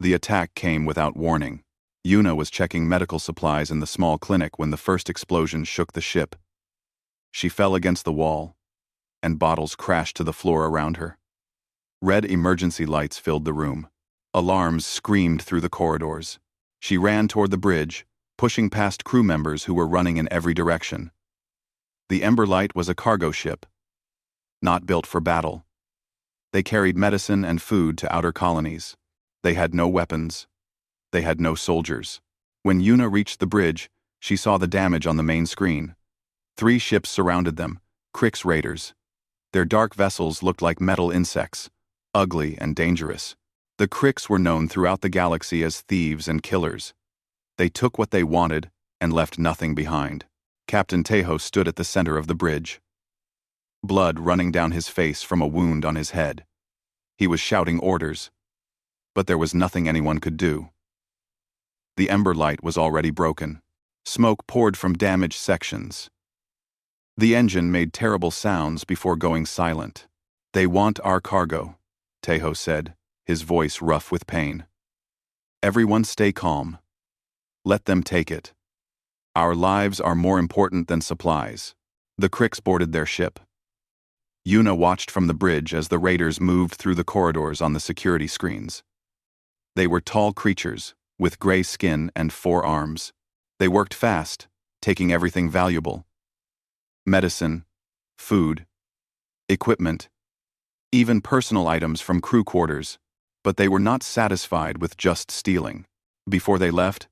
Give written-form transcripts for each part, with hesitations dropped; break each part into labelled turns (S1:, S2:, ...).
S1: The attack came without warning. Yuna was checking medical supplies in the small clinic when the first explosion shook the ship. She fell against the wall, and bottles crashed to the floor around her. Red emergency lights filled the room. Alarms screamed through the corridors. She ran toward the bridge, pushing past crew members who were running in every direction. The Ember Light was a cargo ship, not built for battle. They carried medicine and food to outer colonies. They had no weapons. They had no soldiers. When Yuna reached the bridge, she saw the damage on the main screen. 3 ships surrounded them, Krix raiders. Their dark vessels looked like metal insects, ugly and dangerous. The Krix were known throughout the galaxy as thieves and killers. They took what they wanted and left nothing behind. Captain Tejo stood at the center of the bridge, blood running down his face from a wound on his head. He was shouting orders, but there was nothing anyone could do. The Ember Light was already broken. Smoke poured from damaged sections. The engine made terrible sounds before going silent. "They want our cargo," Tejo said, his voice rough with pain. "Everyone stay calm. Let them take it. Our lives are more important than supplies." The Krix boarded their ship. Yuna watched from the bridge as the raiders moved through the corridors on the security screens. They were tall creatures, with gray skin and 4 arms. They worked fast, taking everything valuable. Medicine, food, equipment, even personal items from crew quarters, but they were not satisfied with just stealing. Before they left,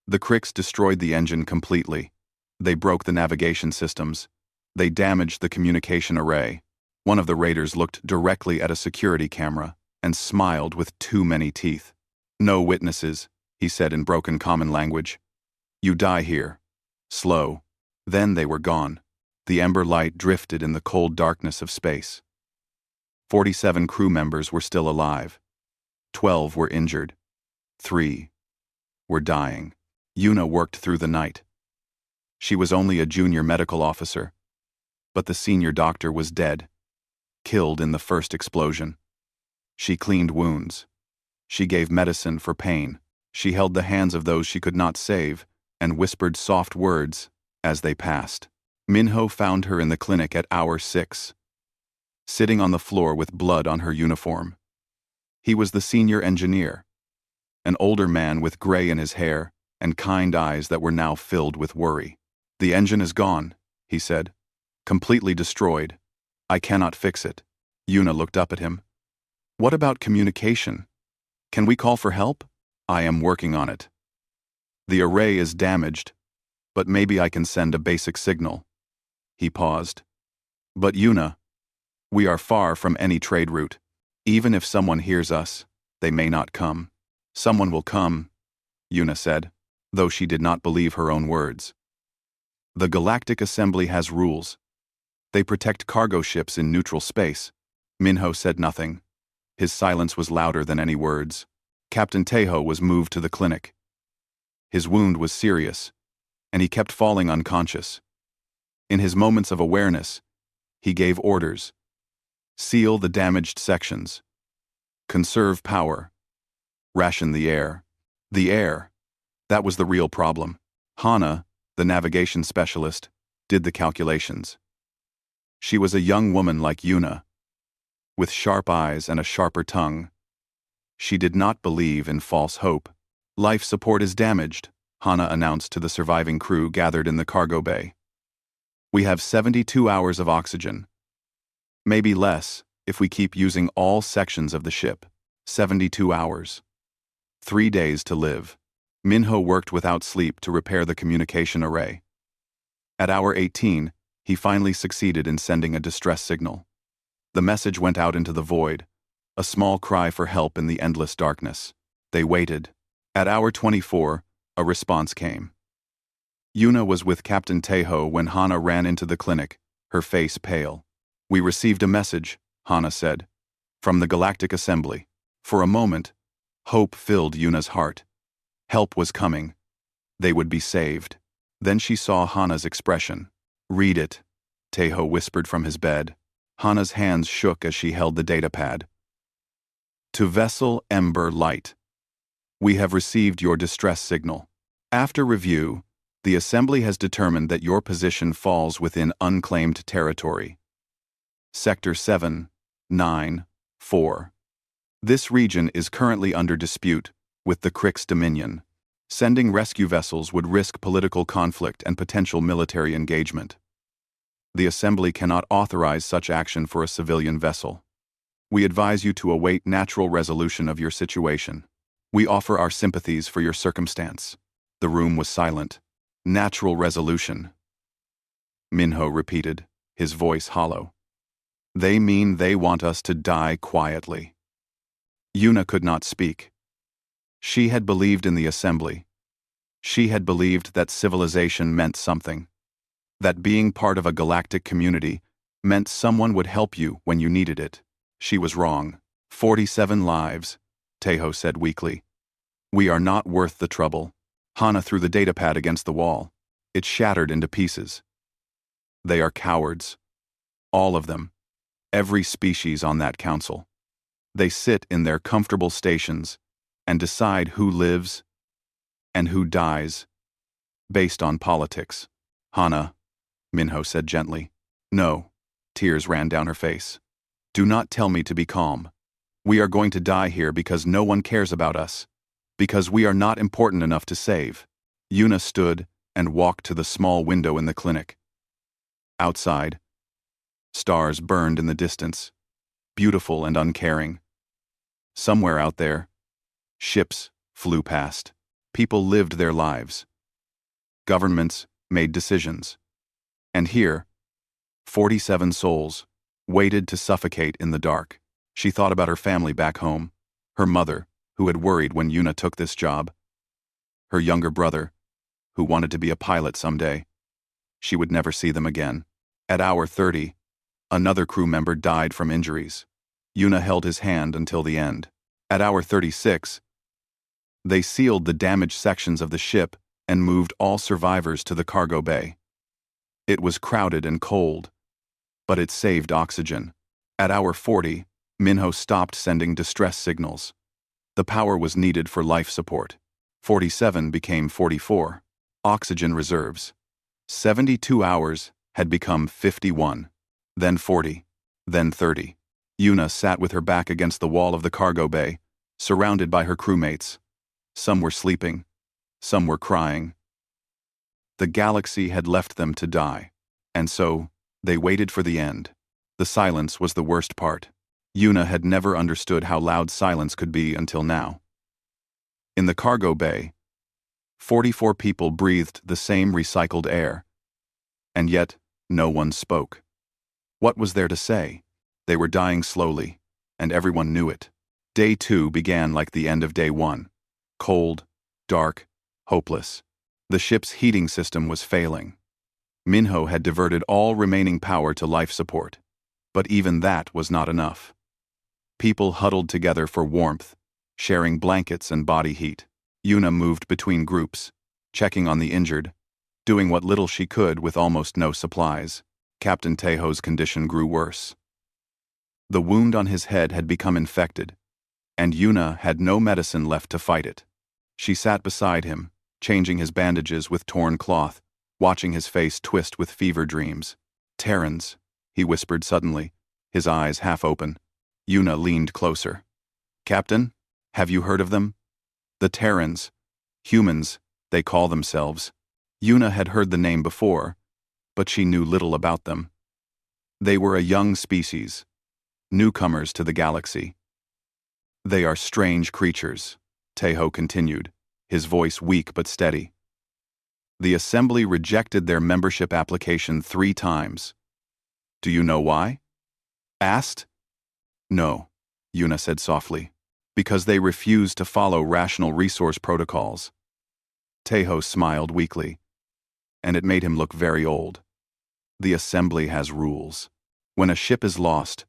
S1: the Krix destroyed the engine completely. They broke the navigation systems. They damaged the communication array. One of the raiders looked directly at a security camera and smiled with too many teeth. "No witnesses," he said in broken common language. "You die here. Slow." Then they were gone. The Ember Light drifted in the cold darkness of space. 47 crew members were still alive. 12 were injured. 3 were dying. Yuna worked through the night. She was only a junior medical officer, but the senior doctor was dead, killed in the first explosion. She cleaned wounds. She gave medicine for pain. She held the hands of those she could not save and whispered soft words as they passed. Minho found her in the clinic at hour 6, sitting on the floor with blood on her uniform. He was the senior engineer, an older man with gray in his hair and kind eyes that were now filled with worry. "The engine is gone," he said. "Completely destroyed. I cannot fix it." Yuna looked up at him. "What about communication? Can we call for help?" "I am working on it. The array is damaged, but maybe I can send a basic signal." He paused. "But Yuna, we are far from any trade route. Even if someone hears us, they may not come." "Someone will come," Yuna said, though she did not believe her own words. "The Galactic Assembly has rules. They protect cargo ships in neutral space." Minho said nothing. His silence was louder than any words. Captain Tejo was moved to the clinic. His wound was serious, and he kept falling unconscious. In his moments of awareness, he gave orders. Seal the damaged sections. Conserve power. Ration the air. The air. That was the real problem. Hana, the navigation specialist, did the calculations. She was a young woman like Yuna, with sharp eyes and a sharper tongue. She did not believe in false hope. "Life support is damaged," Hana announced to the surviving crew gathered in the cargo bay. "We have 72 hours of oxygen. Maybe less if we keep using all sections of the ship. 72 hours. 3 days to live." Minho worked without sleep to repair the communication array. At hour 18, he finally succeeded in sending a distress signal. The message went out into the void, a small cry for help in the endless darkness. They waited. At hour 24, a response came. Yuna was with Captain Tejo when Hana ran into the clinic, her face pale. "We received a message," Hana said, "from the Galactic Assembly." For a moment, hope filled Yuna's heart. Help was coming. They would be saved. Then she saw Hana's expression. "Read it," Tejo whispered from his bed. Hana's hands shook as she held the datapad. "To vessel Ember Light. We have received your distress signal. After review, the Assembly has determined that your position falls within unclaimed territory. Sector 7-9-4. This region is currently under dispute with the Krix Dominion. Sending rescue vessels would risk political conflict and potential military engagement. The Assembly cannot authorize such action for a civilian vessel. We advise you to await natural resolution of your situation. We offer our sympathies for your circumstance. The room was silent. Natural resolution, Minho repeated, his voice hollow. They mean they want us to die quietly. Yuna could not speak. She had believed in the Assembly. She had believed that civilization meant something. That being part of a galactic community meant someone would help you when you needed it. She was wrong. 47 lives, Tejo said weakly. We are not worth the trouble. Hana threw the datapad against the wall. It shattered into pieces. They are cowards. All of them. Every species on that council. They sit in their comfortable stations and decide who lives and who dies based on politics. Hana, Minho said gently. No. Tears ran down her face. Do not tell me to be calm. We are going to die here because no one cares about us. Because we are not important enough to save. Yuna stood and walked to the small window in the clinic. Outside, stars burned in the distance, beautiful and uncaring. Somewhere out there, ships flew past. People lived their lives. Governments made decisions. And here, 47 souls waited to suffocate in the dark. She thought about her family back home, her mother, who had worried when Yuna took this job, her younger brother, who wanted to be a pilot someday. She would never see them again. At hour 30, another crew member died from injuries. Yuna held his hand until the end. At hour 36, they sealed the damaged sections of the ship and moved all survivors to the cargo bay. It was crowded and cold, but it saved oxygen. At hour 40, Minho stopped sending distress signals. The power was needed for life support. 47 became 44. Oxygen reserves. 72 hours had become 51. Then 40. Then 30. Yuna sat with her back against the wall of the cargo bay, surrounded by her crewmates. Some were sleeping. Some were crying. The galaxy had left them to die. And so, they waited for the end. The silence was the worst part. Yuna had never understood how loud silence could be until now. In the cargo bay, 44 people breathed the same recycled air. And yet, no one spoke. What was there to say? They were dying slowly, and everyone knew it. Day 2 began like the end of day 1. Cold, dark, hopeless. The ship's heating system was failing. Minho had diverted all remaining power to life support. But even that was not enough. People huddled together for warmth, sharing blankets and body heat. Yuna moved between groups, checking on the injured, doing what little she could with almost no supplies. Captain Tejo's condition grew worse. The wound on his head had become infected, and Yuna had no medicine left to fight it. She sat beside him, changing his bandages with torn cloth, watching his face twist with fever dreams. Terrans, he whispered suddenly, his eyes half open. Yuna leaned closer. Captain, have you heard of them? The Terrans. Humans, they call themselves. Yuna had heard the name before, but she knew little about them. They were a young species, newcomers to the galaxy. They are strange creatures, Tejo continued, his voice weak but steady. The Assembly rejected their membership application 3 times. Do you know why? Asked? No, Yuna said softly, because they refused to follow rational resource protocols. Tejo smiled weakly, and it made him look very old. The Assembly has rules. When a ship is lost,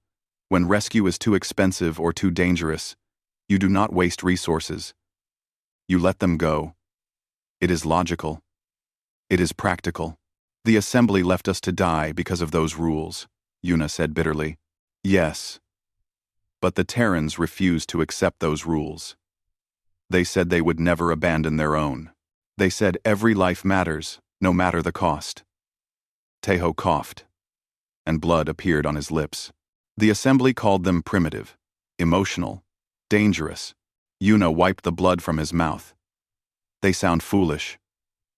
S1: when rescue is too expensive or too dangerous, you do not waste resources. You let them go. It is logical. It is practical. The Assembly left us to die because of those rules, Yuna said bitterly. Yes. But the Terrans refused to accept those rules. They said they would never abandon their own. They said every life matters, no matter the cost. Teho coughed, and blood appeared on his lips. The assembly called them primitive, emotional, dangerous. Yuna wiped the blood from his mouth. They sound foolish.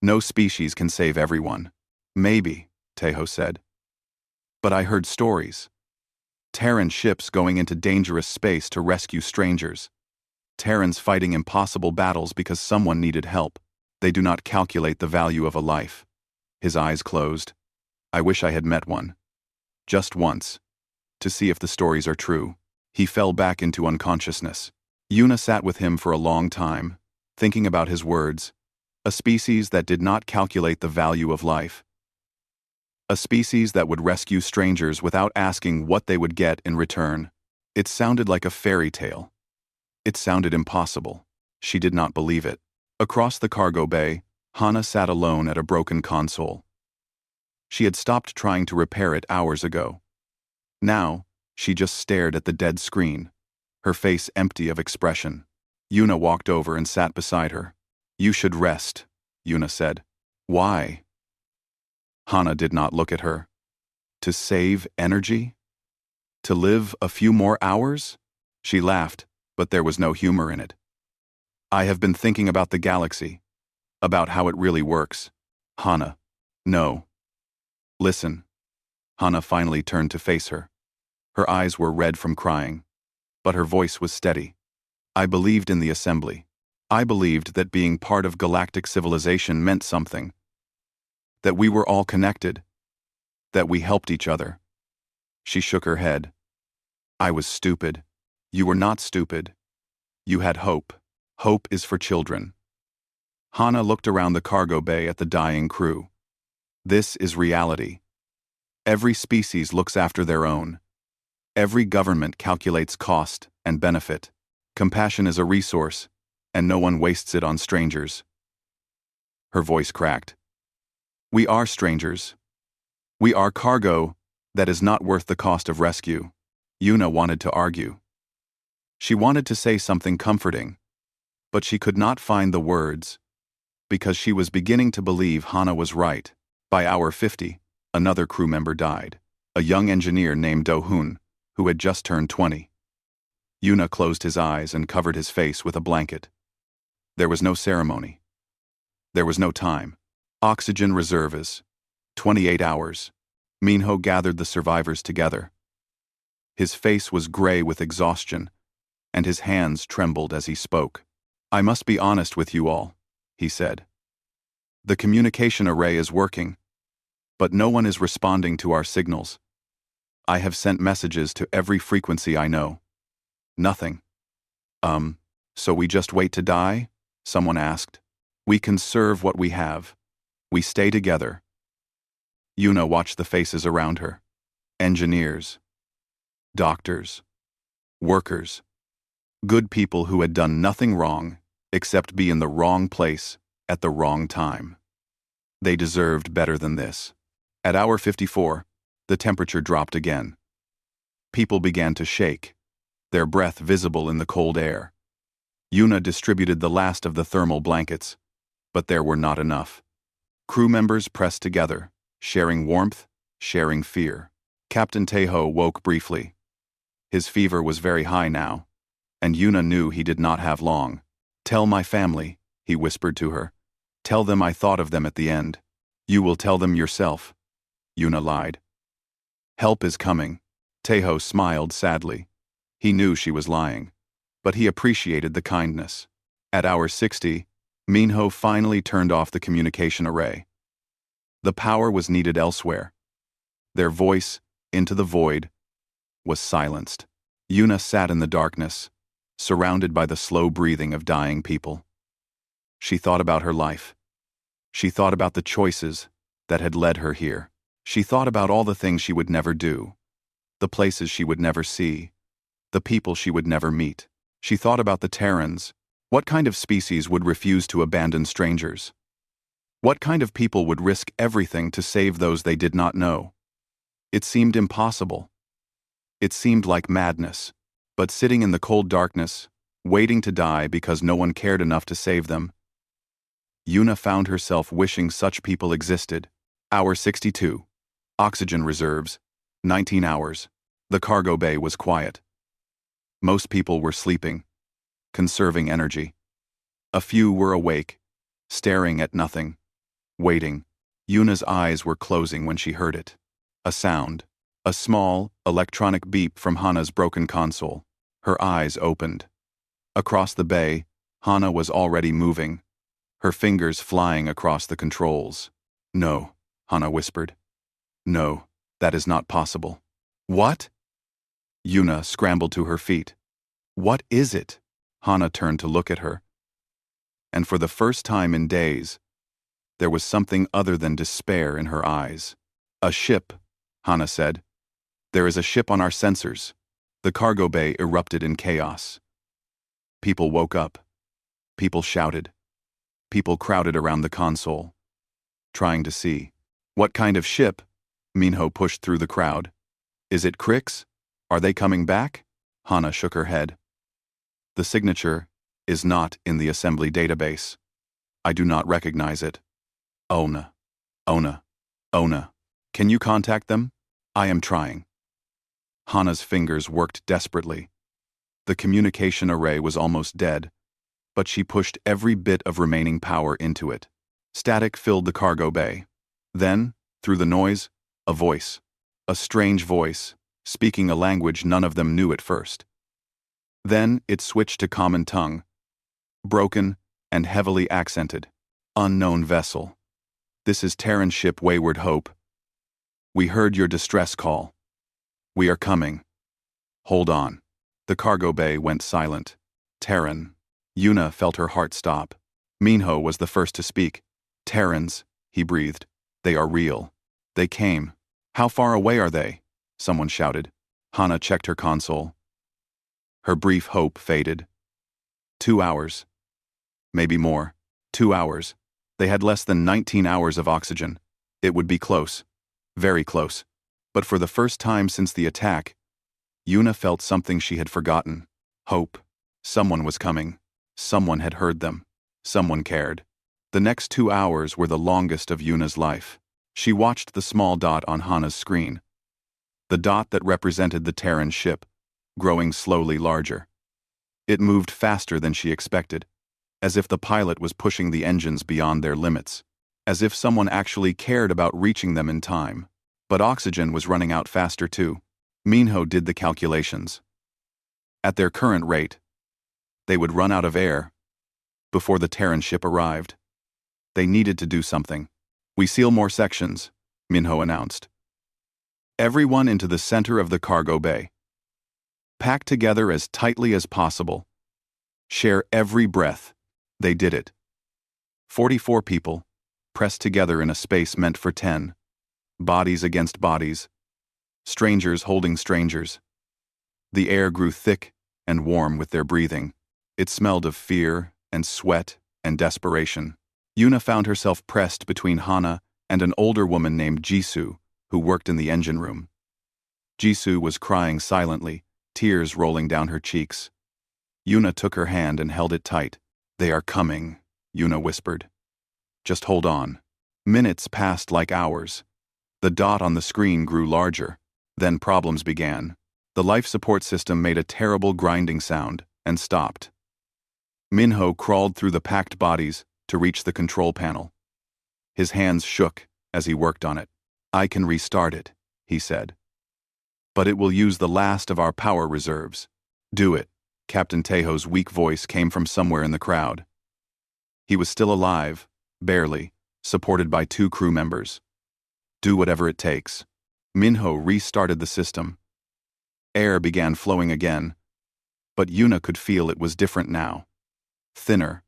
S1: No species can save everyone. Maybe, Teho said. But I heard stories. Terran ships going into dangerous space to rescue strangers. Terrans fighting impossible battles because someone needed help. They do not calculate the value of a life. His eyes closed. I wish I had met one. Just once. To see if the stories are true. He fell back into unconsciousness. Yuna sat with him for a long time, thinking about his words. A species that did not calculate the value of life. A species that would rescue strangers without asking what they would get in return. It sounded like a fairy tale. It sounded impossible. She did not believe it. Across the cargo bay, Hana sat alone at a broken console. She had stopped trying to repair it hours ago. Now, she just stared at the dead screen, her face empty of expression. Yuna walked over and sat beside her. You should rest, Yuna said. Why? Hana did not look at her. To save energy? To live a few more hours? She laughed, but there was no humor in it. I have been thinking about the galaxy, about how it really works. Hana. No. Listen. Hana finally turned to face her. Her eyes were red from crying, but her voice was steady. I believed in the assembly. I believed that being part of galactic civilization meant something. That we were all connected. That we helped each other. She shook her head. I was stupid. You were not stupid. You had hope. Hope is for children. Hana looked around the cargo bay at the dying crew. This is reality. Every species looks after their own. Every government calculates cost and benefit. Compassion is a resource, and no one wastes it on strangers. Her voice cracked. We are strangers. We are cargo that is not worth the cost of rescue. Yuna wanted to argue. She wanted to say something comforting, but she could not find the words, because she was beginning to believe Hana was right. By hour 50, another crew member died, a young engineer named Do-hun, who had just turned 20. Yuna closed his eyes and covered his face with a blanket. There was no ceremony. There was no time. Oxygen reserve is 28 hours. Minho gathered the survivors together. His face was gray with exhaustion, and his hands trembled as he spoke. I must be honest with you all, he said. The communication array is working, but no one is responding to our signals. I have sent messages to every frequency I know. Nothing. So we just wait to die? Someone asked. We conserve what we have. We stay together. Yuna watched the faces around her. Engineers. Doctors. Workers. Good people who had done nothing wrong except be in the wrong place at the wrong time. They deserved better than this. At hour 54, the temperature dropped again. People began to shake, their breath visible in the cold air. Yuna distributed the last of the thermal blankets, but there were not enough. Crew members pressed together, sharing warmth, sharing fear. Captain Teho woke briefly. His fever was very high now, and Yuna knew he did not have long. Tell my family, he whispered to her. Tell them I thought of them at the end. You will tell them yourself. Yuna lied. Help is coming. Teho smiled sadly. He knew she was lying, but he appreciated the kindness. At hour 60, Minho finally turned off the communication array. The power was needed elsewhere. Their voice, into the void, was silenced. Yuna sat in the darkness, surrounded by the slow breathing of dying people. She thought about her life. She thought about the choices that had led her here. She thought about all the things she would never do, the places she would never see, the people she would never meet. She thought about the Terrans. What kind of species would refuse to abandon strangers? What kind of people would risk everything to save those they did not know? It seemed impossible. It seemed like madness. But sitting in the cold darkness, waiting to die because no one cared enough to save them. Yuna found herself wishing such people existed. Hour 62. Oxygen reserves. 19 hours. The cargo bay was quiet. Most people were sleeping, conserving energy. A few were awake, staring at nothing, waiting. Yuna's eyes were closing when she heard it. A sound. A small, electronic beep from Hana's broken console. Her eyes opened. Across the bay, Hana was already moving, her fingers flying across the controls. "No," Hana whispered. "No, that is not possible." "What?" Yuna scrambled to her feet. "What is it?" Hana turned to look at her. And for the first time in days, there was something other than despair in her eyes. "A ship," Hana said. "There is a ship on our sensors." The cargo bay erupted in chaos. People woke up. People shouted. People crowded around the console, trying to see. "What kind of ship?" Minho pushed through the crowd. "Is it Crix? Are they coming back?" Hana shook her head. "The signature is not in the assembly database. I do not recognize it." "Ona. Ona. Ona. Can you contact them?" "I am trying." Hana's fingers worked desperately. The communication array was almost dead, but she pushed every bit of remaining power into it. Static filled the cargo bay. Then, through the noise, a voice. A strange voice, speaking a language none of them knew at first. Then it switched to common tongue. Broken and heavily accented. "Unknown vessel. This is Terran ship Wayward Hope. We heard your distress call. We are coming. Hold on." The cargo bay went silent. "Terran." Yuna felt her heart stop. Minho was the first to speak. "Terrans," he breathed. "They are real. They came." "How far away are they?" someone shouted. Hana checked her console. Her brief hope faded. 2 hours. Maybe more. 2 hours. They had less than 19 hours of oxygen. It would be close. Very close. But for the first time since the attack, Yuna felt something she had forgotten. Hope. Someone was coming. Someone had heard them. Someone cared. The next 2 hours were the longest of Yuna's life. She watched the small dot on Hana's screen. The dot that represented the Terran ship, growing slowly larger. It moved faster than she expected, as if the pilot was pushing the engines beyond their limits, as if someone actually cared about reaching them in time. But oxygen was running out faster too. Minho did the calculations. At their current rate, they would run out of air before the Terran ship arrived. They needed to do something. "We seal more sections," Minho announced. "Everyone into the center of the cargo bay. Pack together as tightly as possible. Share every breath." They did it. 44 people, pressed together in a space meant for 10. Bodies against bodies. Strangers holding strangers. The air grew thick and warm with their breathing. It smelled of fear and sweat and desperation. Yuna found herself pressed between Hana and an older woman named Jisoo, who worked in the engine room. Jisoo was crying silently, tears rolling down her cheeks. Yuna took her hand and held it tight. "They are coming," Yuna whispered. "Just hold on." Minutes passed like hours. The dot on the screen grew larger. Then problems began. The life support system made a terrible grinding sound and stopped. Minho crawled through the packed bodies to reach the control panel. His hands shook as he worked on it. "I can restart it," he said. "But it will use the last of our power reserves." "Do it." Captain Tejo's weak voice came from somewhere in the crowd. He was still alive, barely, supported by 2 crew members. "Do whatever it takes." Minho restarted the system. Air began flowing again, but Yuna could feel it was different now. Thinner,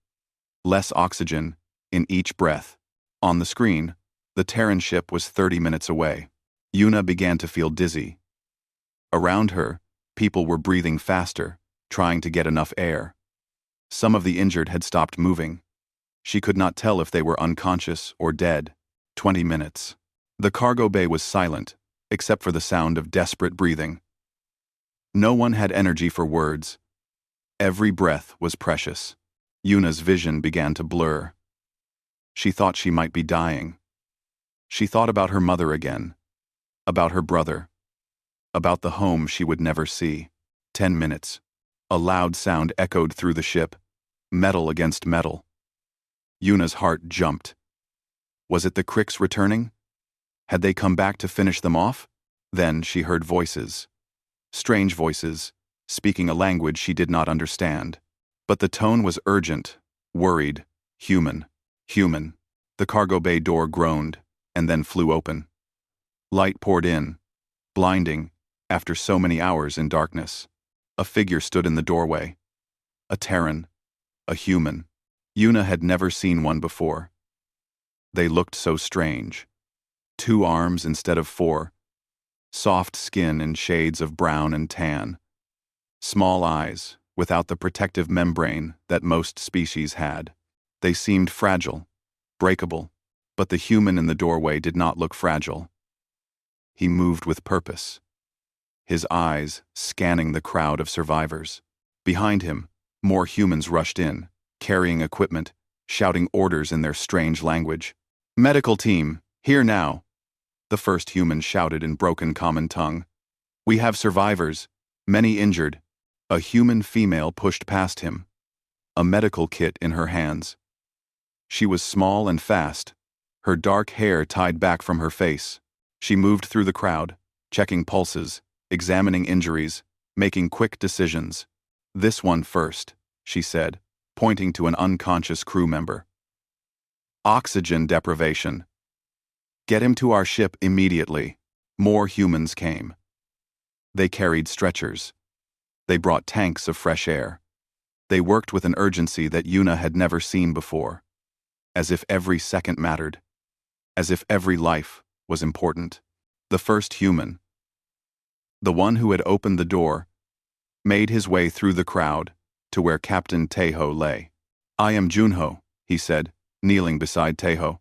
S1: less oxygen in each breath. On the screen, the Terran ship was 30 minutes away. Yuna began to feel dizzy. Around her, people were breathing faster, trying to get enough air. Some of the injured had stopped moving. She could not tell if they were unconscious or dead. 20 minutes. The cargo bay was silent, except for the sound of desperate breathing. No one had energy for words. Every breath was precious. Yuna's vision began to blur. She thought she might be dying. She thought about her mother again, about her brother, about the home she would never see. 10 minutes. A loud sound echoed through the ship, metal against metal. Yuna's heart jumped. Was it the Cricks returning? Had they come back to finish them off? Then she heard voices. Strange voices, speaking a language she did not understand. But the tone was urgent, worried, human. Human. The cargo bay door groaned, and then flew open. Light poured in, blinding, after so many hours in darkness. A figure stood in the doorway. A Terran. A human. Yuna had never seen one before. They looked so strange. 2 arms instead of 4. Soft skin in shades of brown and tan. Small eyes, without the protective membrane that most species had. They seemed fragile, breakable, but the human in the doorway did not look fragile. He moved with purpose, his eyes scanning the crowd of survivors. Behind him, more humans rushed in, carrying equipment, shouting orders in their strange language. "Medical team, here now," the first human shouted in broken common tongue. "We have survivors, many injured." A human female pushed past him, a medical kit in her hands. She was small and fast, her dark hair tied back from her face. She moved through the crowd, checking pulses, examining injuries, making quick decisions. "This one first," she said, pointing to an unconscious crew member. "Oxygen deprivation. Get him to our ship immediately." More humans came. They carried stretchers. They brought tanks of fresh air. They worked with an urgency that Yuna had never seen before, as if every second mattered, as if every life was important. The first human, the one who had opened the door, made his way through the crowd to where Captain Taeho lay. "I am Junho," he said, kneeling beside Taeho.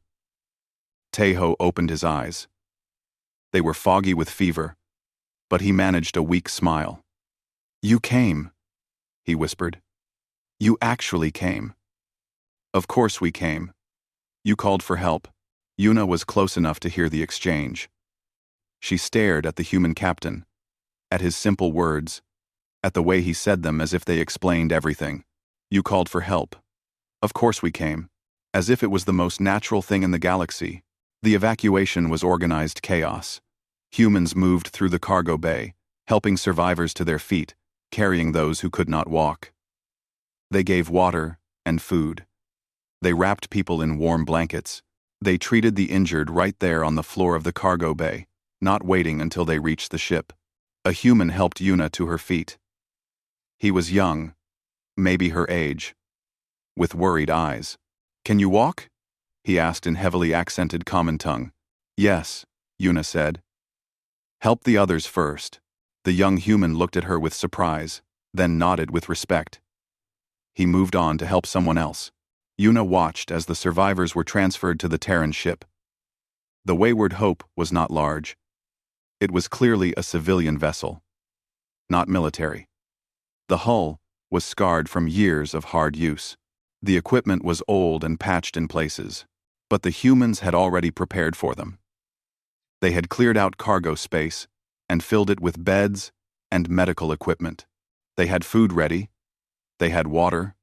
S1: Taeho opened his eyes. They were foggy with fever, but he managed a weak smile. "You came," he whispered. "You actually came." "Of course we came. You called for help." Yuna was close enough to hear the exchange. She stared at the human captain, at his simple words, at the way he said them as if they explained everything. "You called for help. Of course we came." As if it was the most natural thing in the galaxy. The evacuation was organized chaos. Humans moved through the cargo bay, helping survivors to their feet, carrying those who could not walk. They gave water and food. They wrapped people in warm blankets. They treated the injured right there on the floor of the cargo bay, not waiting until they reached the ship. A human helped Yuna to her feet. He was young, maybe her age, with worried eyes. "Can you walk?" he asked in heavily accented common tongue. "Yes," Yuna said. "Help the others first." The young human looked at her with surprise, then nodded with respect. He moved on to help someone else. Yuna watched as the survivors were transferred to the Terran ship. The Wayward Hope was not large. It was clearly a civilian vessel, not military. The hull was scarred from years of hard use. The equipment was old and patched in places, but the humans had already prepared for them. They had cleared out cargo space and filled it with beds and medical equipment. They had food ready. They had water.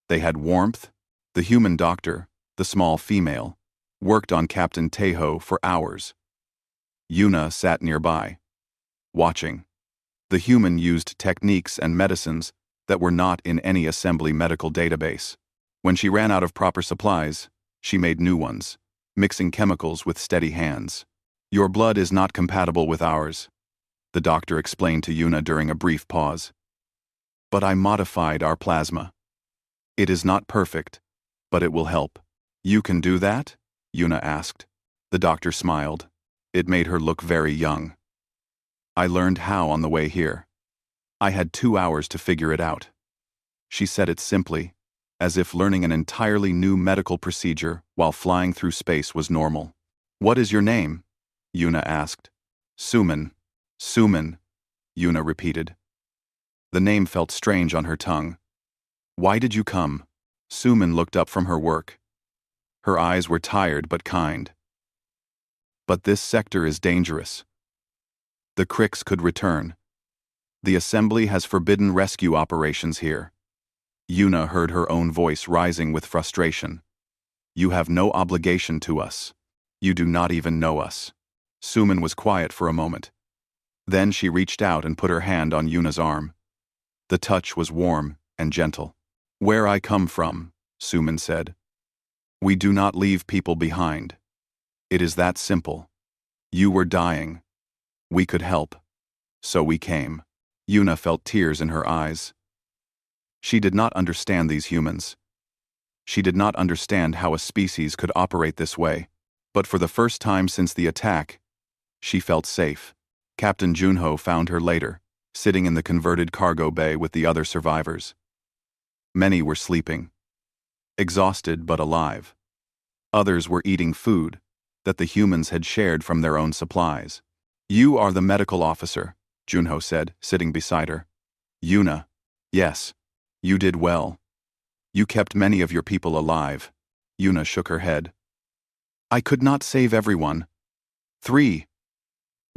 S1: They had warmth. The human doctor, the small female, worked on Captain Taeho for hours. Yuna sat nearby, watching. The human used techniques and medicines that were not in any assembly medical database. When she ran out of proper supplies, she made new ones, mixing chemicals with steady hands. "Your blood is not compatible with ours," the doctor explained to Yuna during a brief pause. "But I modified our plasma. It is not perfect, but it will help." "You can do that?" Yuna asked. The doctor smiled. It made her look very young. "I learned how on the way here. I had 2 hours to figure it out." She said it simply, as if learning an entirely new medical procedure while flying through space was normal. "What is your name?" Yuna asked. "Suman." "Suman," Yuna repeated. The name felt strange on her tongue, Why did you come? Suman looked up from her work. Her eyes were tired but kind. But this sector is dangerous. The Cricks could return. The Assembly has forbidden rescue operations here. Yuna heard her own voice rising with frustration. You have no obligation to us. You do not even know us. Suman was quiet for a moment. Then she reached out and put her hand on Yuna's arm. The touch was warm and gentle. Where I come from, Suman said. We do not leave people behind. It is that simple. You were dying. We could help. So we came. Yuna felt tears in her eyes. She did not understand these humans. She did not understand how a species could operate this way, but for the first time since the attack, she felt safe. Captain Junho found her later, sitting in the converted cargo bay with the other survivors. Many were sleeping, exhausted but alive. Others were eating food that the humans had shared from their own supplies. You are the medical officer, Junho said, sitting beside her. Yuna, yes, you did well. You kept many of your people alive. Yuna shook her head. I could not save everyone. 3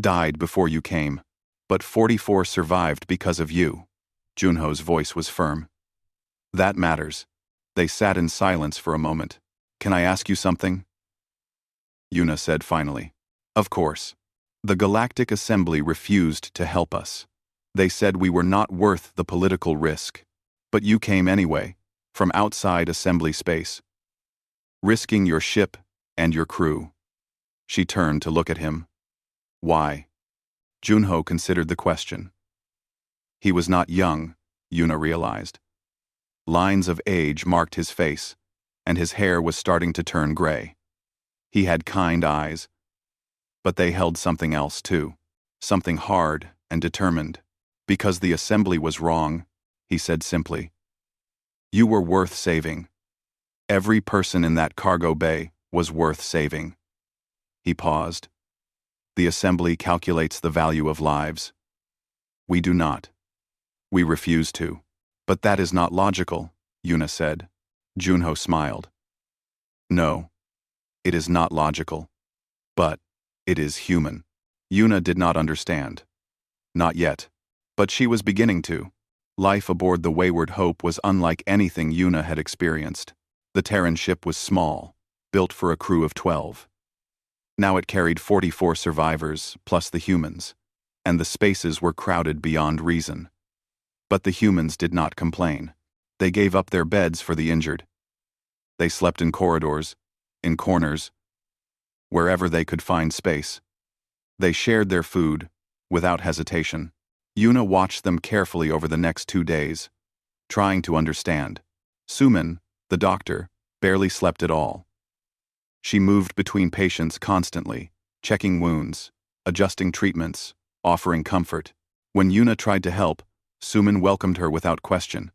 S1: died before you came, but 44 survived because of you. Junho's voice was firm. That matters. They sat in silence for a moment. Can I ask you something? Yuna said finally. Of course. The Galactic Assembly refused to help us. They said we were not worth the political risk. But you came anyway, from outside Assembly space, risking your ship and your crew. She turned to look at him. Why? Junho considered the question. He was not young, Yuna realized. Lines of age marked his face, and his hair was starting to turn gray. He had kind eyes, but they held something else too, something hard and determined. Because the Assembly was wrong, he said simply. You were worth saving. Every person in that cargo bay was worth saving. He paused. The Assembly calculates the value of lives. We do not. We refuse to. But that is not logical, Yuna said. Junho smiled. No, it is not logical. But it is human. Yuna did not understand. Not yet. But she was beginning to. Life aboard the Wayward Hope was unlike anything Yuna had experienced. The Terran ship was small, built for a crew of 12. Now it carried 44 survivors, plus the humans, and the spaces were crowded beyond reason. But the humans did not complain. They gave up their beds for the injured. They slept in corridors, in corners, wherever they could find space. They shared their food, without hesitation. Yuna watched them carefully over the next 2 days, trying to understand. Suman, the doctor, barely slept at all. She moved between patients constantly, checking wounds, adjusting treatments, offering comfort. When Yuna tried to help, Suman welcomed her without question,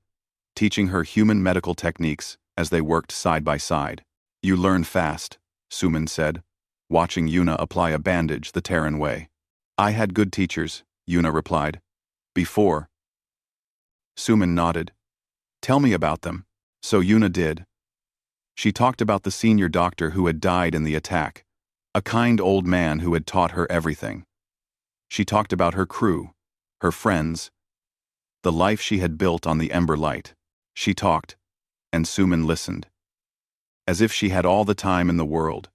S1: teaching her human medical techniques as they worked side by side. You learn fast, Suman said, watching Yuna apply a bandage the Terran way. I had good teachers, Yuna replied. Before. Suman nodded. Tell me about them. So Yuna did. She talked about the senior doctor who had died in the attack, a kind old man who had taught her everything. She talked about her crew, her friends, the life she had built on the Ember Light. She talked, and Suman listened. As if she had all the time in the world.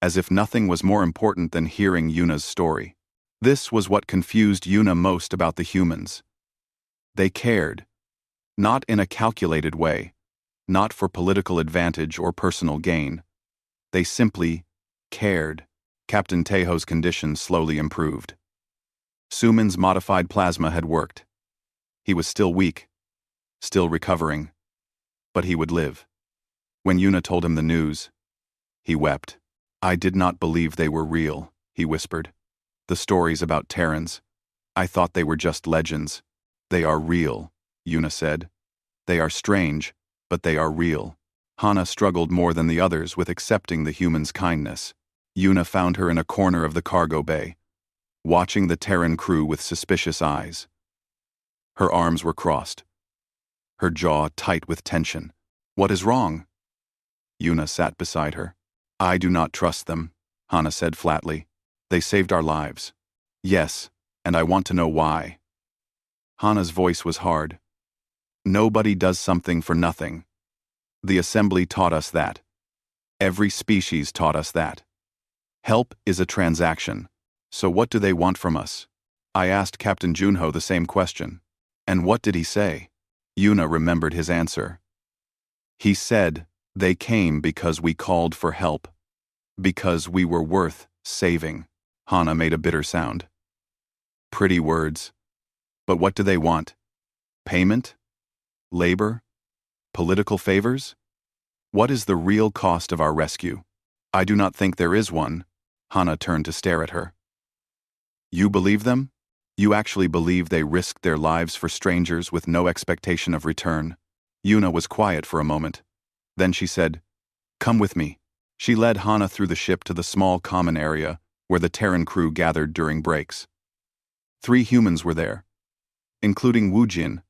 S1: As if nothing was more important than hearing Yuna's story. This was what confused Yuna most about the humans. They cared. Not in a calculated way. Not for political advantage or personal gain. They simply cared. Captain Tejo's condition slowly improved. Suman's modified plasma had worked. He was still weak, still recovering, but he would live. When Yuna told him the news, he wept. I did not believe they were real, he whispered. The stories about Terrans. I thought they were just legends. They are real, Yuna said. They are strange, but they are real. Hana struggled more than the others with accepting the human's kindness. Yuna found her in a corner of the cargo bay, watching the Terran crew with suspicious eyes. Her arms were crossed. her jaw tight with tension. What is wrong? Yuna sat beside her. I do not trust them, Hana said flatly. They saved our lives. Yes, and I want to know why. Hana's voice was hard. Nobody does something for nothing. The assembly taught us that. Every species taught us that. Help is a transaction. So what do they want from us? I asked Captain Junho the same question. And what did he say? Yuna remembered his answer. He said, they came because we called for help. Because we were worth saving. Hana made a bitter sound. Pretty words. But what do they want? Payment? Labor? Political favors? What is the real cost of our rescue? I do not think there is one. Hana turned to stare at her. You believe them? You actually believe they risked their lives for strangers with no expectation of return? Yuna was quiet for a moment. Then she said, Come with me. She led Hana through the ship to the small common area where the Terran crew gathered during breaks. 3 humans were there, including Wu Jin,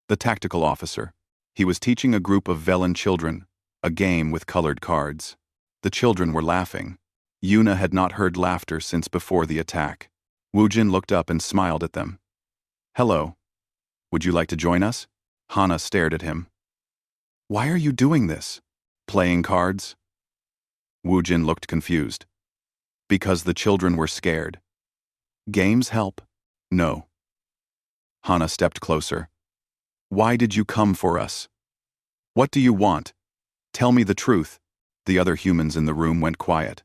S1: the tactical officer. He was teaching a group of Velen children a game with colored cards. The children were laughing. Yuna had not heard laughter since before the attack. Wu Jin looked up and smiled at them. Hello. Would you like to join us? Hana stared at him. Why are you doing this? Playing cards? Wu Jin looked confused. Because the children were scared. Games help? No. Hana stepped closer. Why did you come for us? What do you want? Tell me the truth. The other humans in the room went quiet.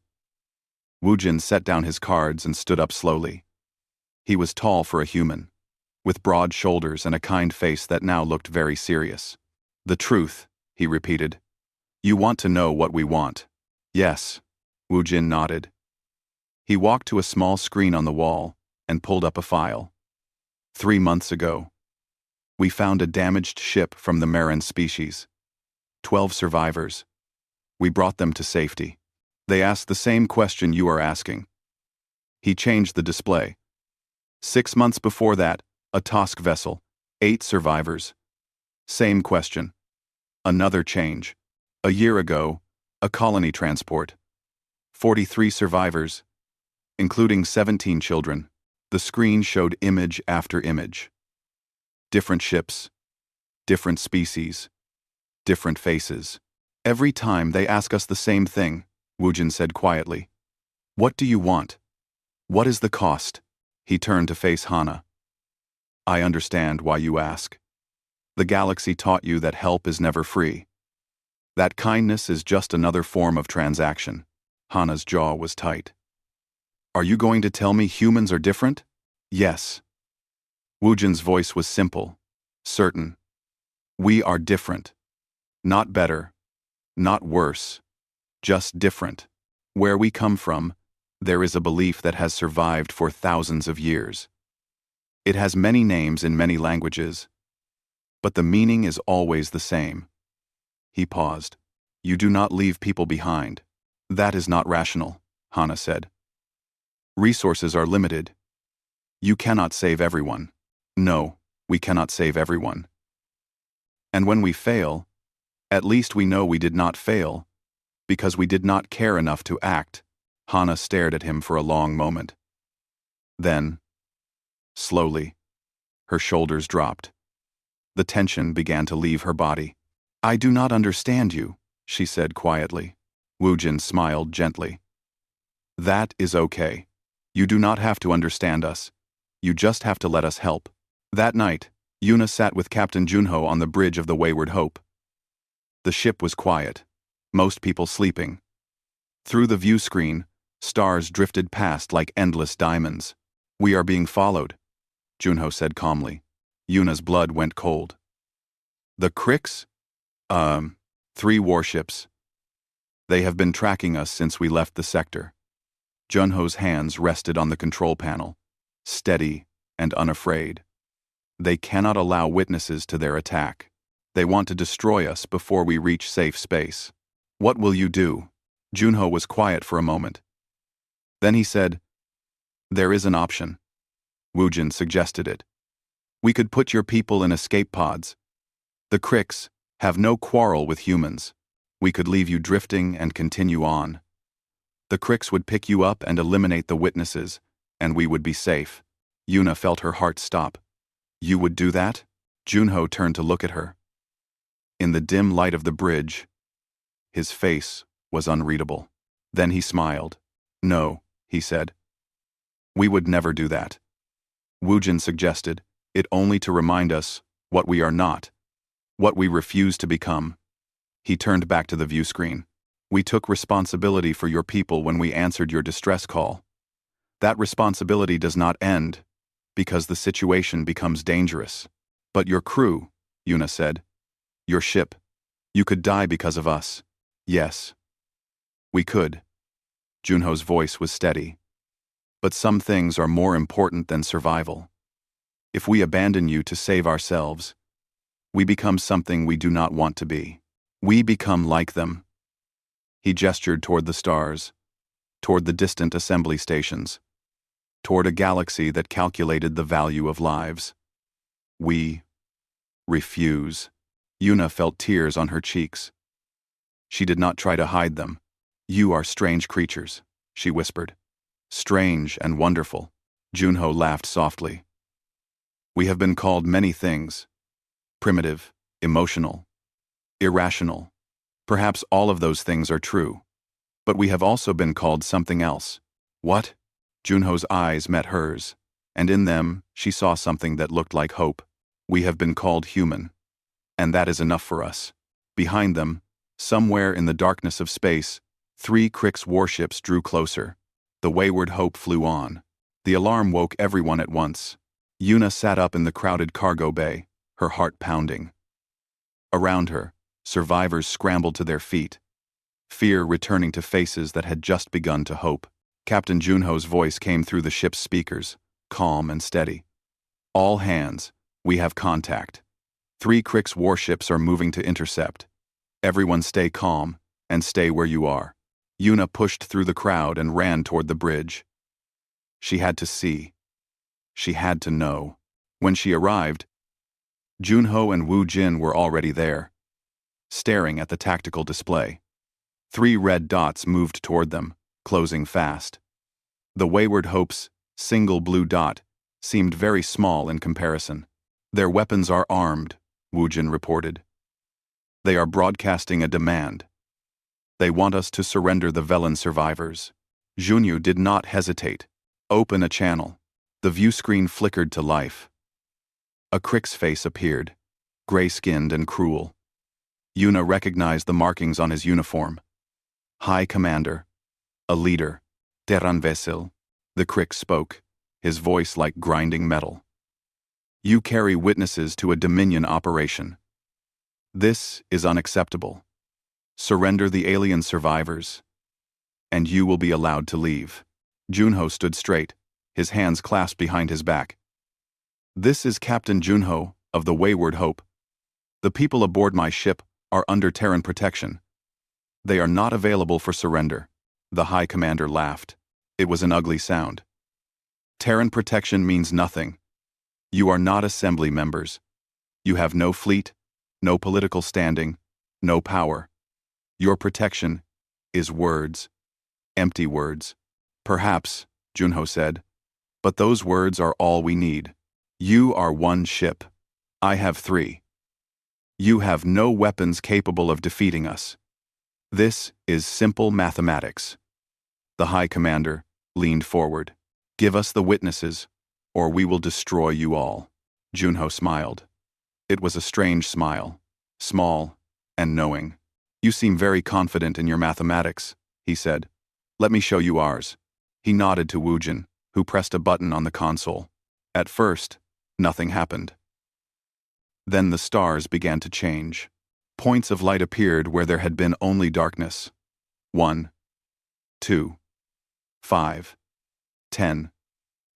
S1: Wu Jin set down his cards and stood up slowly. He was tall for a human, with broad shoulders and a kind face that now looked very serious. The truth, he repeated. You want to know what we want? Yes. Wu Jin nodded. He walked to a small screen on the wall and pulled up a file. 3 months ago, we found a damaged ship from the Maran species. 12 survivors. We brought them to safety. They asked the same question you are asking. He changed the display. 6 months before that, a Tosk vessel. 8 survivors. Same question. Another change. A year ago, a colony transport. 43 survivors, including 17 children. The screen showed image after image. Different ships, different species, different faces. Every time they ask us the same thing, Wu Jin said quietly. What do you want? What is the cost? He turned to face Hana. I understand why you ask. The galaxy taught you that help is never free. That kindness is just another form of transaction. Hana's jaw was tight. Are you going to tell me humans are different? Yes. Wu Jin's voice was simple, certain. We are different. Not better, not worse, just different. Where we come from, there is a belief that has survived for thousands of years. It has many names in many languages, but the meaning is always the same. He paused. You do not leave people behind. That is not rational, Hana said. Resources are limited. You cannot save everyone. No, we cannot save everyone. And when we fail, at least we know we did not fail, because we did not care enough to act. Hana stared at him for a long moment. Then, slowly, her shoulders dropped. The tension began to leave her body. I do not understand you, she said quietly. Wu Jin smiled gently. That is okay. You do not have to understand us. You just have to let us help. That night, Yuna sat with Captain Junho on the bridge of the Wayward Hope. The ship was quiet, most people sleeping. Through the view screen, stars drifted past like endless diamonds. We are being followed, Junho said calmly. Yuna's blood went cold. The Cricks? 3 warships. They have been tracking us since we left the sector. Junho's hands rested on the control panel, steady and unafraid. They cannot allow witnesses to their attack. They want to destroy us before we reach safe space. What will you do? Junho was quiet for a moment. Then he said, There is an option. Wu Jin suggested it. We could put your people in escape pods. The Cricks have no quarrel with humans. We could leave you drifting and continue on. The Cricks would pick you up and eliminate the witnesses, and we would be safe. Yuna felt her heart stop. You would do that? Junho turned to look at her. In the dim light of the bridge, his face was unreadable. Then he smiled. No, he said. We would never do that. Woojin suggested, it only to remind us what we are not, what we refuse to become. He turned back to the view screen. We took responsibility for your people when we answered your distress call. That responsibility does not end, because the situation becomes dangerous. But your crew, Yuna said. Your ship. You could die because of us. Yes. We could. Junho's voice was steady. But some things are more important than survival. If we abandon you to save ourselves, we become something we do not want to be. We become like them. He gestured toward the stars, toward the distant assembly stations, toward a galaxy that calculated the value of lives. We refuse. Yuna felt tears on her cheeks. She did not try to hide them. You are strange creatures, she whispered. Strange and wonderful. Junho laughed softly. We have been called many things. Primitive, emotional, irrational. Perhaps all of those things are true. But we have also been called something else. What? Junho's eyes met hers, and in them she saw something that looked like hope. We have been called human. And that is enough for us. Behind them, somewhere in the darkness of space, 3 Crix warships drew closer. The wayward hope flew on. The alarm woke everyone at once. Yuna sat up in the crowded cargo bay, her heart pounding. Around her, survivors scrambled to their feet, fear returning to faces that had just begun to hope. Captain Junho's voice came through the ship's speakers, calm and steady. All hands, we have contact. 3 Crix warships are moving to intercept. Everyone stay calm, and stay where you are. Yuna pushed through the crowd and ran toward the bridge. She had to see. She had to know. When she arrived, Junho and Wu Jin were already there, staring at the tactical display. 3 red dots moved toward them, closing fast. The Wayward Hope's single blue dot seemed very small in comparison. Their weapons are armed, Wu Jin reported. They are broadcasting a demand. They want us to surrender the Velen survivors. Junyu did not hesitate. Open a channel. The view screen flickered to life. A Crix face appeared, gray-skinned and cruel. Yuna recognized the markings on his uniform. High Commander. A leader. Terran Vesil. The Crix spoke, his voice like grinding metal. You carry witnesses to a Dominion operation. This is unacceptable. Surrender the alien survivors, and you will be allowed to leave. Junho stood straight, his hands clasped behind his back. This is Captain Junho of the Wayward Hope. The people aboard my ship are under Terran protection. They are not available for surrender. The High Commander laughed. It was an ugly sound. Terran protection means nothing. You are not assembly members. You have no fleet, no political standing, no power. Your protection is words. Empty words. Perhaps, Junho said, but those words are all we need. You are 1 ship. I have 3. You have no weapons capable of defeating us. This is simple mathematics. The High Commander leaned forward. Give us the witnesses, or we will destroy you all. Junho smiled. It was a strange smile, small and knowing. You seem very confident in your mathematics, he said. Let me show you ours. He nodded to Woojin, who pressed a button on the console. At first, nothing happened. Then the stars began to change. Points of light appeared where there had been only darkness. 1, 2, 5, 10,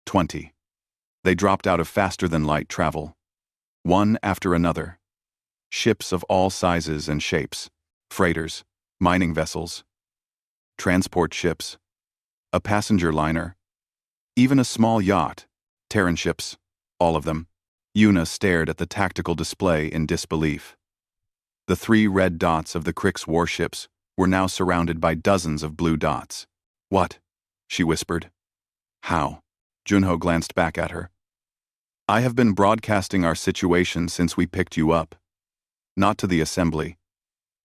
S1: 20. They dropped out of faster-than-light travel, one after another. Ships of all sizes and shapes. Freighters, mining vessels, transport ships, a passenger liner, even a small yacht, Terran ships, all of them. Yuna stared at the tactical display in disbelief. The 3 red dots of the Krik's warships were now surrounded by dozens of blue dots. "What?" she whispered. "How?" Junho glanced back at her. "I have been broadcasting our situation since we picked you up. Not to the assembly.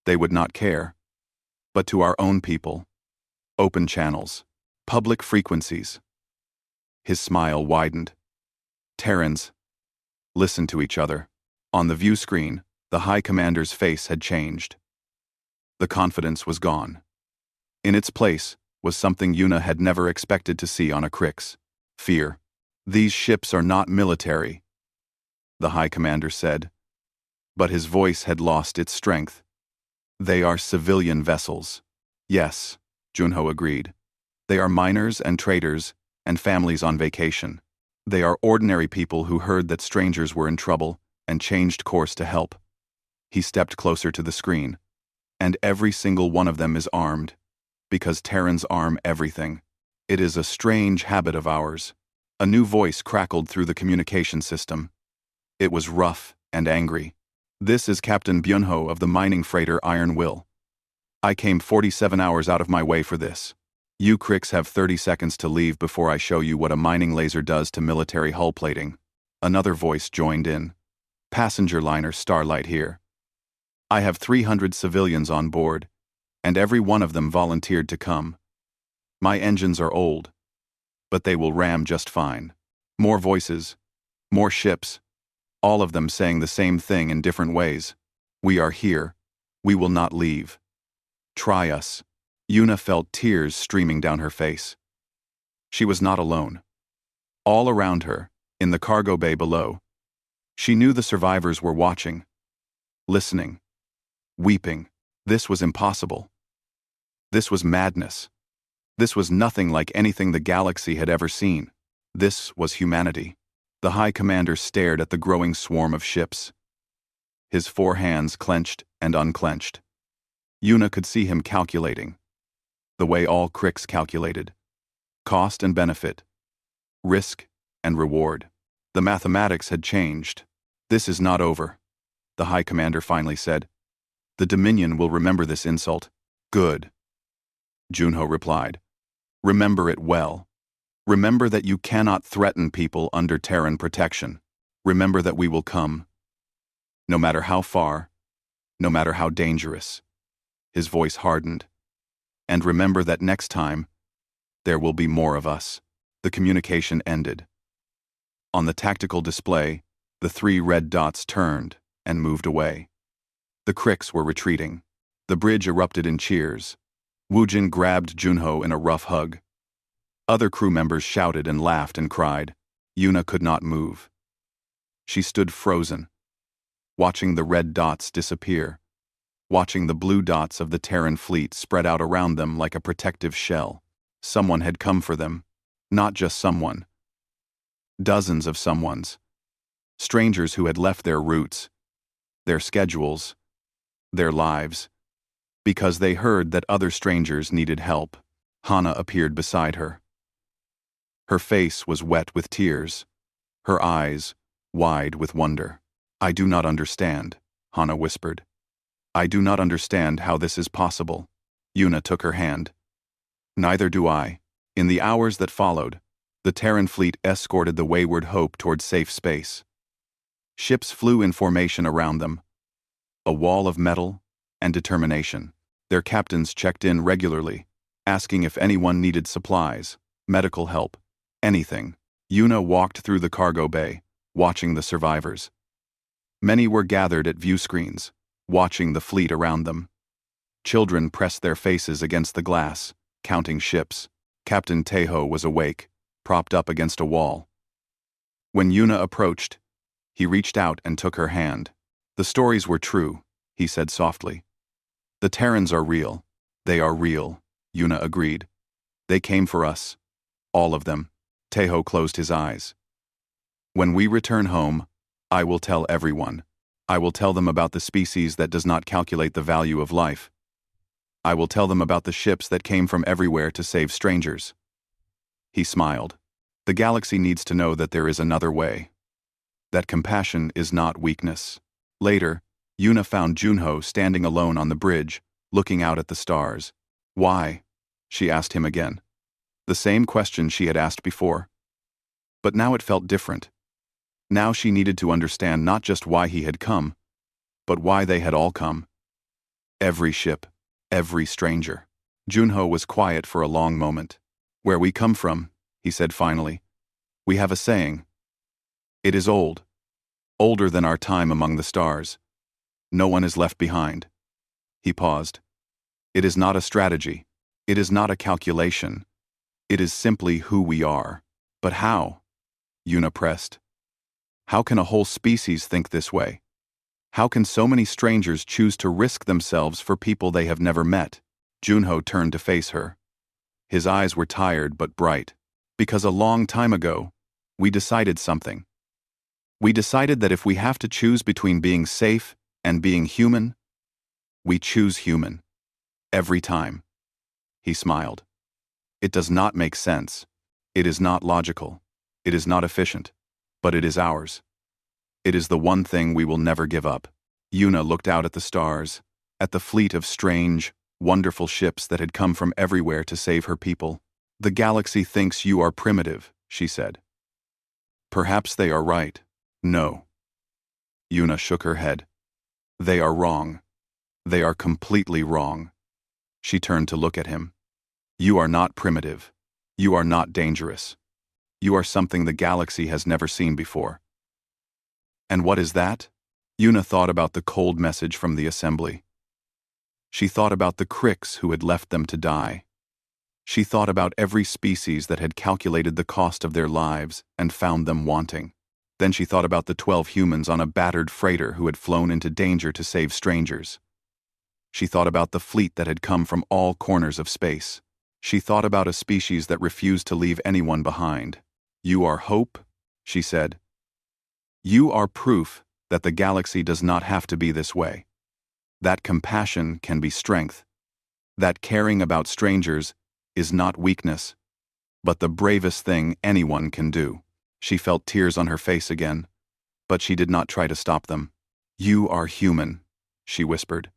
S1: They would not care. But to our own people. Open channels. Public frequencies." His smile widened. Terrans listened to each other. On the view screen, the High Commander's face had changed. The confidence was gone. In its place was something Yuna had never expected to see on a Krix: fear. "These ships are not military," the High Commander said. But his voice had lost its strength. "They are civilian vessels." "Yes," Junho agreed. "They are miners and traders and families on vacation. They are ordinary people who heard that strangers were in trouble and changed course to help." He stepped closer to the screen. "And every single one of them is armed, because Terrans arm everything. It is a strange habit of ours." A new voice crackled through the communication system. It was rough and angry. "This is Captain Byunho of the mining freighter Iron Will. I came 47 hours out of my way for this. You Krix have 30 seconds to leave before I show you what a mining laser does to military hull plating." Another voice joined in. "Passenger liner Starlight here. I have 300 civilians on board, and every one of them volunteered to come. My engines are old, but they will ram just fine." More voices, more ships, all of them saying the same thing in different ways. "We are here. We will not leave. Try us." Yuna felt tears streaming down her face. She was not alone. All around her, in the cargo bay below, she knew the survivors were watching, listening, weeping. This was impossible. This was madness. This was nothing like anything the galaxy had ever seen. This was humanity. The High Commander stared at the growing swarm of ships. His 4 hands clenched and unclenched. Yuna could see him calculating. The way all Krix calculated. Cost and benefit. Risk and reward. The mathematics had changed. "This is not over," the High Commander finally said. "The Dominion will remember this insult." "Good," Junho replied. "Remember it well. Remember that you cannot threaten people under Terran protection. Remember that we will come. No matter how far, no matter how dangerous." His voice hardened. "And remember that next time, there will be more of us." The communication ended. On the tactical display, the 3 red dots turned and moved away. The Krix were retreating. The bridge erupted in cheers. Woojin grabbed Junho in a rough hug. Other crew members shouted and laughed and cried. Yuna could not move. She stood frozen, watching the red dots disappear, watching the blue dots of the Terran fleet spread out around them like a protective shell. Someone had come for them. Not just someone. Dozens of someones. Strangers who had left their roots, their schedules, their lives, because they heard that other strangers needed help. Hana appeared beside her. Her face was wet with tears, her eyes wide with wonder. "I do not understand," Hana whispered. "I do not understand how this is possible." Yuna took her hand. "Neither do I." In the hours that followed, the Terran fleet escorted the wayward Hope toward safe space. Ships flew in formation around them, a wall of metal and determination. Their captains checked in regularly, asking if anyone needed supplies, medical help, anything. Yuna walked through the cargo bay, watching the survivors. Many were gathered at view screens, watching the fleet around them. Children pressed their faces against the glass, counting ships. Captain Tejo was awake, propped up against a wall. When Yuna approached, he reached out and took her hand. "The stories were true," he said softly. "The Terrans are real. They are real," Yuna agreed. "They came for us. All of them." Tejo closed his eyes. "When we return home, I will tell everyone. I will tell them about the species that does not calculate the value of life. I will tell them about the ships that came from everywhere to save strangers." He smiled. "The galaxy needs to know that there is another way. That compassion is not weakness." Later, Yuna found Junho standing alone on the bridge, looking out at the stars. Why? She asked him again. The same question she had asked before. But now it felt different. Now she needed to understand not just why he had come, but why they had all come. Every ship, every stranger. Junho was quiet for a long moment. Where we come from, he said finally. We have a saying. It is old. Older than our time among the stars. No one is left behind. He paused. It is not a strategy. It is not a calculation. It is simply who we are. But how? Yuna pressed. How can a whole species think this way? How can so many strangers choose to risk themselves for people they have never met? Junho turned to face her. His eyes were tired but bright. Because a long time ago, we decided something. We decided that if we have to choose between being safe and being human, we choose human. Every time. He smiled. It does not make sense. It is not logical. It is not efficient. But it is ours. It is the one thing we will never give up. Yuna looked out at the stars, at the fleet of strange, wonderful ships that had come from everywhere to save her people. The galaxy thinks you are primitive, she said. Perhaps they are right. No. Yuna shook her head. They are wrong. They are completely wrong. She turned to look at him. You are not primitive. You are not dangerous. You are something the galaxy has never seen before. And what is that? Yuna thought about the cold message from the assembly. She thought about the Cricks who had left them to die. She thought about every species that had calculated the cost of their lives and found them wanting. Then she thought about the 12 humans on a battered freighter who had flown into danger to save strangers. She thought about the fleet that had come from all corners of space. She thought about a species that refused to leave anyone behind. You are hope, she said. You are proof that the galaxy does not have to be this way. That compassion can be strength. That caring about strangers is not weakness, but the bravest thing anyone can do. She felt tears on her face again, but she did not try to stop them. You are human, she whispered.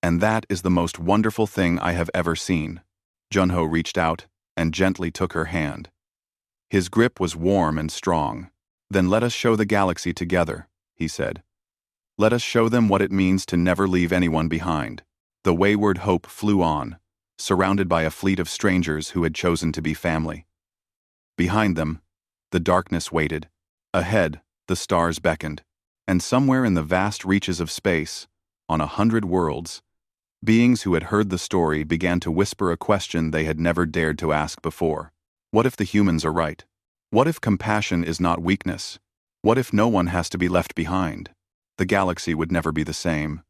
S1: And that is the most wonderful thing I have ever seen. Junho reached out and gently took her hand. His grip was warm and strong. Then let us show the galaxy together, he said. Let us show them what it means to never leave anyone behind. The wayward hope flew on, surrounded by a fleet of strangers who had chosen to be family. Behind them, the darkness waited. Ahead, the stars beckoned. And somewhere in the vast reaches of space, on 100 worlds, beings who had heard the story began to whisper a question they had never dared to ask before. What if the humans are right? What if compassion is not weakness? What if no one has to be left behind? The galaxy would never be the same.